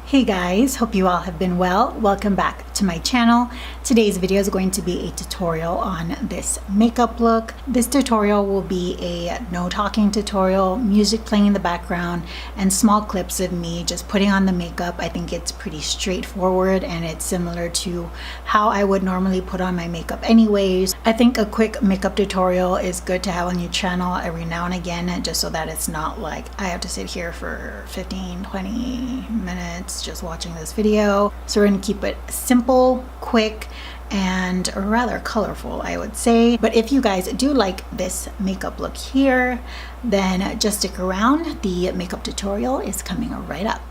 Hey guys, hope you all have been well. Welcome back to my channel. Today's video is going to be a tutorial on this makeup look. This tutorial will be a no talking tutorial, music playing in the background, and small clips of me just putting on the makeup. I think it's pretty straightforward and it's similar to how I would normally put on my makeup anyways. I think a quick makeup tutorial is good to have on your channel every now and again, just so that it's not like I have to sit here for 15-20 minutes just watching this video. So we're gonna keep it simple, quick, and rather colorful, I would say. But if you guys do like this makeup look here, then just stick around. The makeup tutorial is coming right up.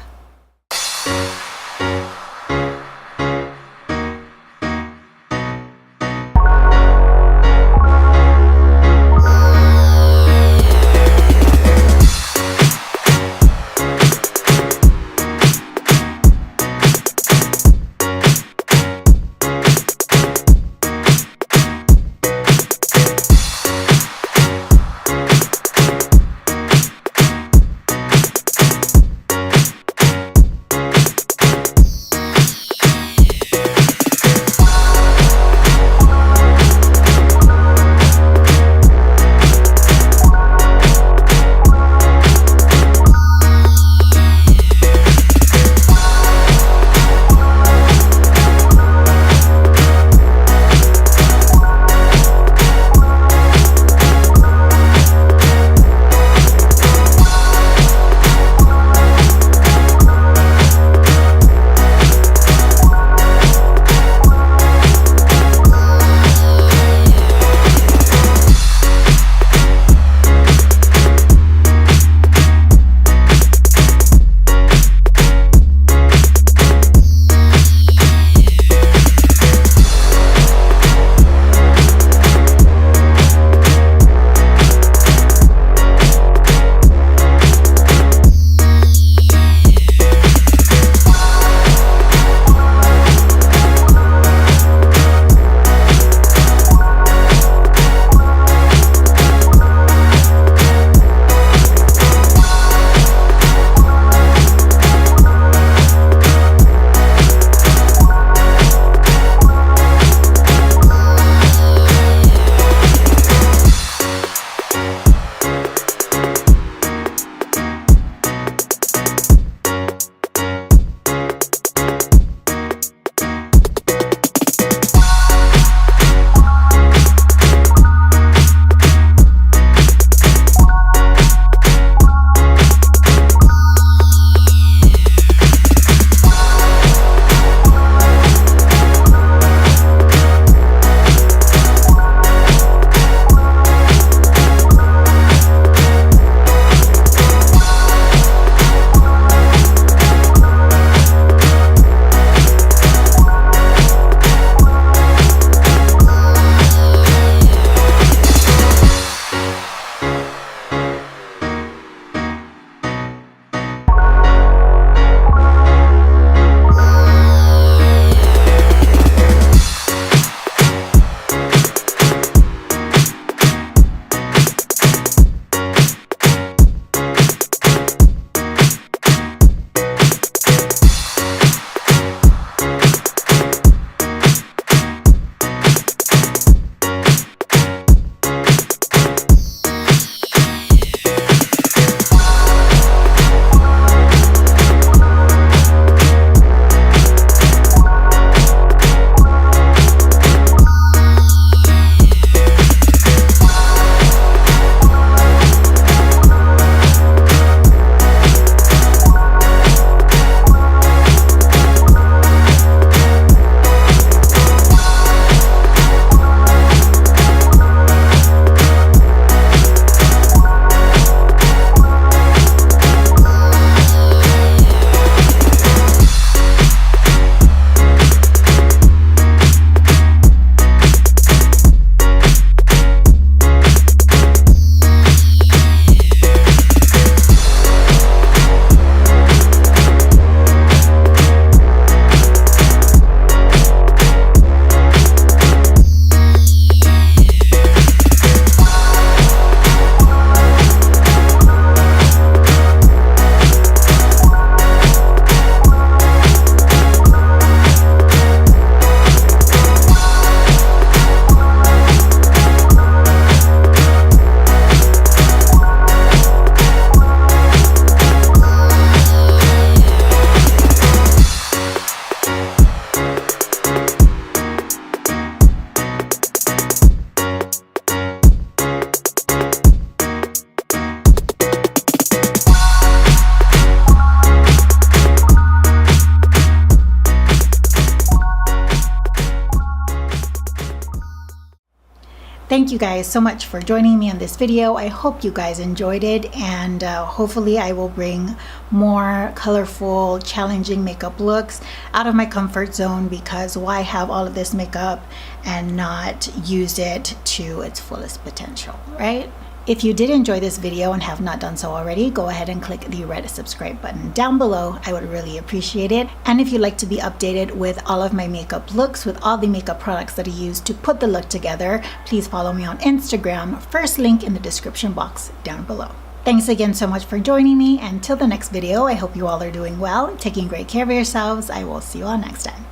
Thank you guys so much for joining me on this video. I hope you guys enjoyed it, and hopefully I will bring more colorful, challenging makeup looks out of my comfort zone, because why have all of this makeup and not use it to its fullest potential, right? If you did enjoy this video and have not done so already, go ahead and click the red subscribe button down below. I would really appreciate it. And if you'd like to be updated with all of my makeup looks, with all the makeup products that I use to put the look together, please follow me on Instagram. First link in the description box down below. Thanks again so much for joining me. Until the next video, I hope you all are doing well, taking great care of yourselves. I will see you all next time.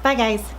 Bye guys.